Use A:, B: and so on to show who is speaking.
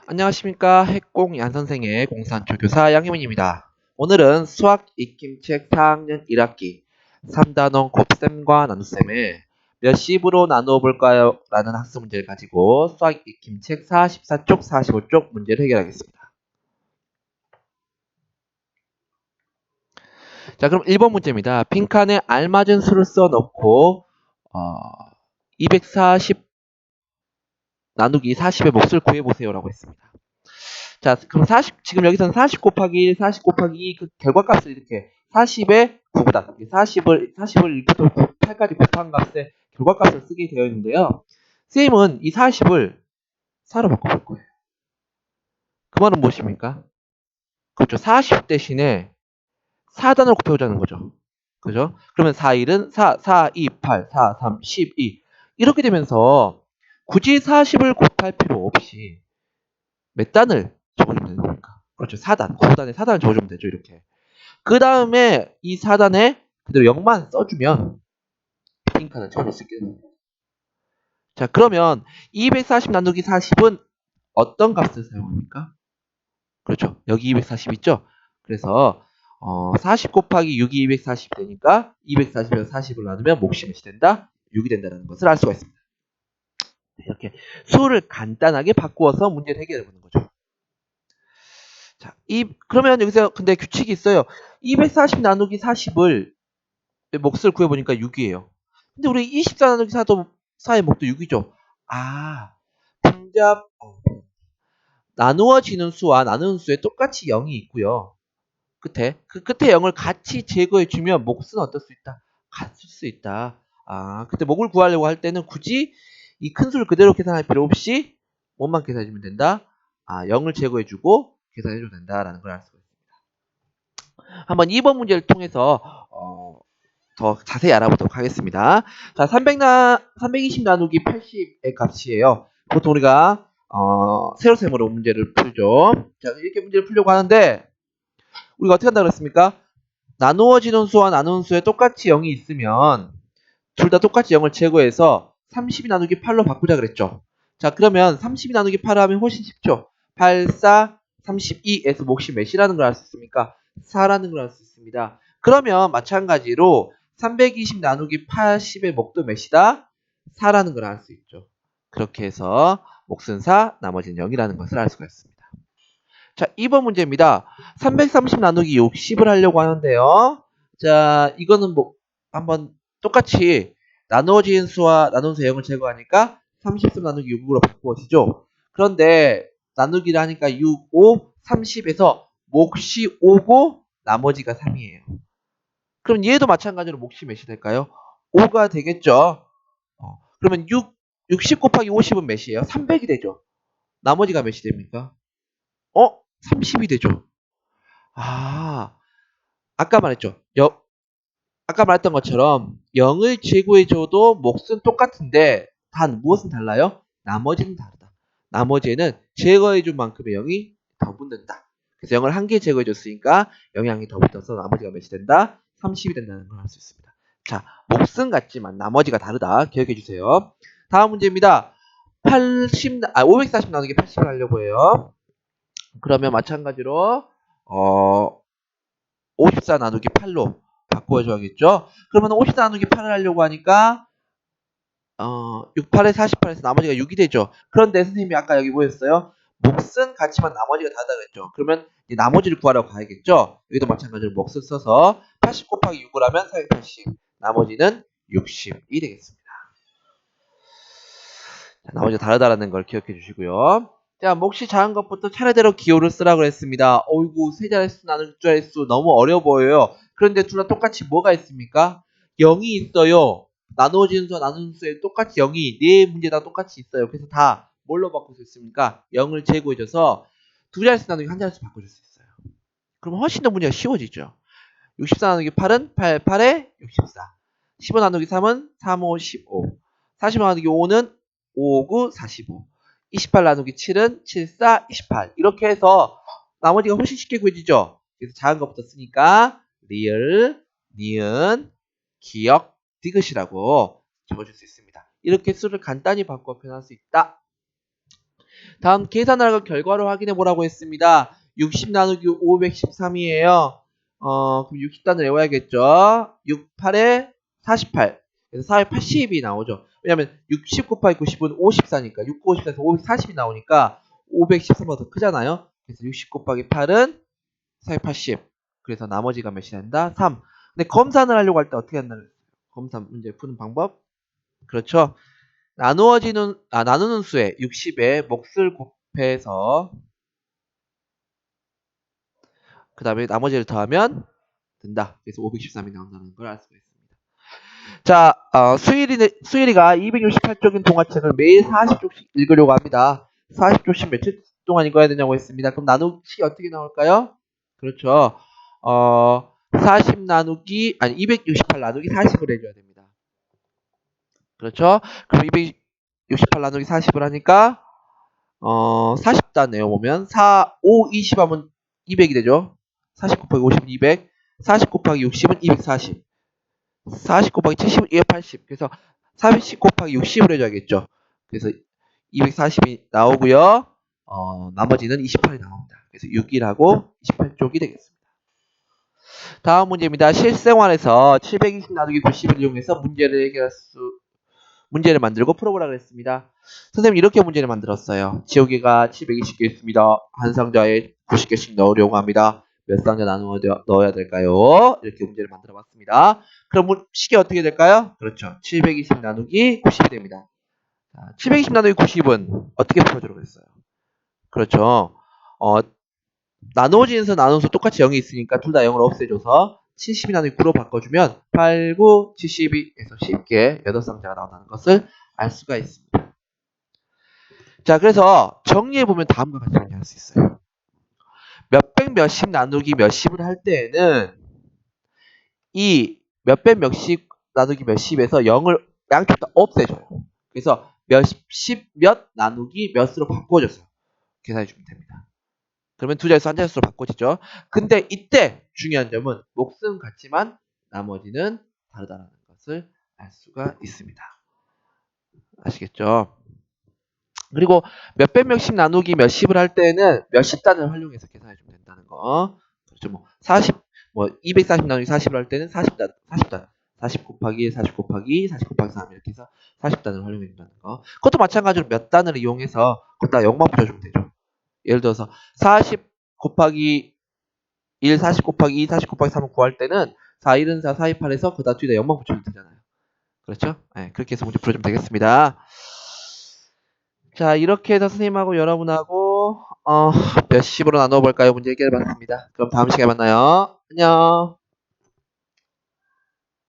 A: 안녕하십니까. 핵공 얀선생의 공산초교사 양희민입니다. 오늘은 수학 익힘책 4학년 1학기 3단원 곱셈과 나눗셈을 몇 십으로 나누어 볼까요? 라는 학습 문제를 가지고 수학 익힘책 44쪽, 45쪽 문제를 해결하겠습니다. 자, 그럼 1번 문제입니다. 빈칸에 알맞은 수를 써놓고 240 나누기 40의 몫을 구해보세요 라고 했습니다. 자, 그럼 40, 지금 여기서는 40 곱하기 1, 40 곱하기 2, 그 결과값을 이렇게 40의 9보다 40을 1부터 8까지 곱한 값의 결과값을 쓰게 되어 있는데요. 선생님은 이 40을 4로 바꿔볼 거예요. 그 말은 무엇입니까? 그렇죠. 40 대신에 4단으로 곱해보자는 거죠. 그죠? 그러면 4, 1은 4, 4, 2, 8, 4, 3, 12. 이렇게 되면서 굳이 40을 곱할 필요 없이 몇 단을 적어주면 되는 겁니까? 그렇죠. 4단. 9단에 4단을 적어주면 되죠. 이렇게. 그 다음에 이 4단에 그대로 0만 써주면 빈칸을 채워줄 수 있게 됩니다. 자, 그러면 240 나누기 40은 어떤 값을 사용합니까? 그렇죠. 여기 240 있죠? 그래서 40 곱하기 6이 240이 되니까 240에서 40을 나누면 몫이 몇이 된다? 6이 된다는 것을 알 수가 있습니다. 이렇게 수를 간단하게 바꾸어서 문제를 해결해 보는 거죠. 자, 그러면 여기서 근데 규칙이 있어요. 240 나누기 40을 몫을 구해보니까 6이에요. 근데 우리 24 나누기 4의 몫도 6이죠. 아, 분잡, 나누어지는 수와 나누는 수에 똑같이 0이 있고요. 끝에, 그 끝에 0을 같이 제거해주면 몫은 어떨 수 있다? 같을 수 있다. 아, 그때 몫을 구하려고 할 때는 굳이 이 큰 수를 그대로 계산할 필요 없이 뭐만 계산해주면 된다? 아, 0을 제거해주고 계산해줘도 된다라는 걸 알 수가 있습니다. 한번 2번 문제를 통해서 더 자세히 알아보도록 하겠습니다. 자, 320 나누기 80의 값이에요. 보통 우리가 세로셈으로 문제를 풀죠. 자, 이렇게 문제를 풀려고 하는데 우리가 어떻게 한다고 그랬습니까? 나누어지는 수와 나누는 수에 똑같이 0이 있으면 둘 다 똑같이 0을 제거해서 32 나누기 8로 바꾸자 그랬죠. 자, 그러면 32 나누기 8을 하면 훨씬 쉽죠. 8, 4, 32에서 몫이 몇이라는 걸 알 수 있습니까? 4라는 걸 알 수 있습니다. 그러면 마찬가지로 320 나누기 80의 몫도 몇이다? 4라는 걸 알 수 있죠. 그렇게 해서 몫은 4, 나머지는 0이라는 것을 알 수가 있습니다. 자, 2번 문제입니다. 330 나누기 60을 하려고 하는데요. 자, 이거는 뭐 한번 똑같이 나누어진 수와 나눈 수 0을 제거하니까 33 나누기 6으로 바꾸어지죠. 그런데 나누기를 하니까 6, 5, 30에서 몫이 5고 나머지가 3이에요. 그럼 얘도 마찬가지로 몫이 몇이 될까요? 5가 되겠죠. 그러면 60 곱하기 50은 몇이에요? 300이 되죠. 나머지가 몇이 됩니까? 30이 되죠. 아, 아까 말했죠. 아까 말했던 것처럼 0을 제곱해줘도 몫은 똑같은데 단 무엇은 달라요? 나머지는 다르다. 나머지에는 제거해준 만큼의 0이 더 붙는다. 그래서 0을 한 개 제거해줬으니까 영향이 더 붙어서 나머지가 몇이 된다? 30이 된다는 걸 알 수 있습니다. 자, 몫은 같지만 나머지가 다르다. 기억해주세요. 다음 문제입니다. 540 나누기 80을 하려고 해요. 그러면 마찬가지로 54 나누기 8로 바꿔줘야겠죠. 그러면 54 나누기 8을 하려고 하니까 68에 48에서 나머지가 6이 되죠. 그런데 선생님이 아까 여기 뭐였어요? 몫은 같지만 나머지가 다르다 그랬죠. 그러면 이 나머지를 구하러 가야겠죠. 여기도 마찬가지로 몫을 써서 80 곱하기 6을 하면 480. 나머지는 60이 되겠습니다. 자, 나머지가 다르다라는 걸 기억해 주시고요. 자, 몫이 작은 것부터 차례대로 기호를 쓰라고 했습니다. 어이구, 세 자릿수 나눌 자릿수 너무 어려워 보여요. 그런데 둘 다 똑같이 뭐가 있습니까? 0이 있어요. 나누어지는 수와 나누는 수에 똑같이 0이 네 문제 다 똑같이 있어요. 그래서 다 뭘로 바꿀 수 있습니까? 0을 제거해줘서 두 자릿수 나누기 한 자릿수 바꿔줄 수 있어요. 그럼 훨씬 더 문제가 쉬워지죠. 64 나누기 8은 8, 8에 64. 15 나누기 3은 3, 5, 15. 45 나누기 5는 5, 9, 45. 28 나누기 7은 7, 4, 28. 이렇게 해서 나머지가 훨씬 쉽게 구해지죠. 그래서 작은 것부터 쓰니까 리을, 니은, 기억, 디귿이라고 적어줄 수 있습니다. 이렇게 수를 간단히 바꿔 표현할 수 있다. 다음 계산하고 결과를 확인해 보라고 했습니다. 60 나누기 513이에요. 그럼 60단을 외워야겠죠. 6, 8에 48. 그래서 480이 나오죠. 왜냐면 60 곱하기 90은 54니까 6, 54에서 540이 나오니까 513보다 더 크잖아요. 그래서 60 곱하기 8은 480. 그래서 나머지가 몇이 된다? 3. 근데 검산을 하려고 할 때 어떻게 한다는 검사 문제 푸는 방법? 그렇죠. 나누는 수에 60에 몫을 곱해서 그 다음에 나머지를 더하면 된다. 그래서 513이 나온다는 걸 알 수가 있습니다. 자, 수일이가 268쪽인 동화책을 매일 40쪽씩 읽으려고 합니다. 40쪽씩 며칠 동안 읽어야 되냐고 했습니다. 그럼 나누기 어떻게 나올까요? 그렇죠. 40 나누기, 아니, 268 나누기 40을 해줘야 됩니다. 그렇죠? 그럼 268 나누기 40을 하니까 40단 내어보면 4, 5, 20 하면 200이 되죠. 40 곱하기 50은 200, 40 곱하기 60은 240, 40 곱하기 70은 280. 그래서 40 곱하기 60을 해줘야겠죠. 그래서 240이 나오고요. 나머지는 28이 나옵니다. 그래서 6이라고 28쪽이 되겠습니다. 다음 문제입니다. 실생활에서 720 나누기 90을 이용해서 문제를 만들고 풀어보라고 했습니다. 선생님 이렇게 문제를 만들었어요. 지우개가 720개 있습니다. 한 상자에 90개씩 넣으려고 합니다. 몇 상자 나누어 넣어야 될까요? 이렇게 문제를 만들어 봤습니다. 그럼 식이 어떻게 될까요? 그렇죠. 720 나누기 90이 됩니다. 720 나누기 90은 어떻게 풀어주라고 했어요? 그렇죠. 나누어지면서 나누면서 똑같이 0이 있으니까 둘 다 0을 없애줘서 70이 나누기 9로 바꿔주면 8, 9, 72에서 쉽게 8상자가 나온다는 것을 알 수가 있습니다. 자, 그래서 정리해보면 다음과 같이 정리할 수 있어요. 몇백 몇십 나누기 몇십을 할 때에는 이 몇백 몇십 나누기 몇십에서 0을 양쪽 다 없애줘요. 그래서 몇십 몇 나누기 몇으로 바꿔줘서 계산해주면 됩니다. 그러면 두 자릿수 한 자릿수로 바꿔지죠. 근데 이때 중요한 점은 몫은 같지만 나머지는 다르다는 것을 알 수가 있습니다. 아시겠죠? 그리고 몇백 몇십 나누기 몇십을 할 때는 몇십 단을 활용해서 계산해 주면 된다는 거. 그렇죠. 뭐 40, 240 나누기 40을 할 때는 40단, 40단. 40 곱하기 40 곱하기 40 곱하기 3 이렇게 해서 40단을 활용해 준다는 거. 그것도 마찬가지로 몇 단을 이용해서 거기다 0만 붙여주면 되죠. 예를 들어서 40 곱하기 1, 40 곱하기 2, 40 곱하기 3을 구할 때는 4, 1은 4, 4, 2, 8에서 그 뒤에다 0만 붙여주면 되잖아요. 그렇죠? 네, 그렇게 해서 문제 풀어주면 되겠습니다. 자, 이렇게 해서 선생님하고 여러분하고 몇십으로 나눠볼까요? 문제 해결해봤습니다. 그럼 다음 시간에 만나요. 안녕.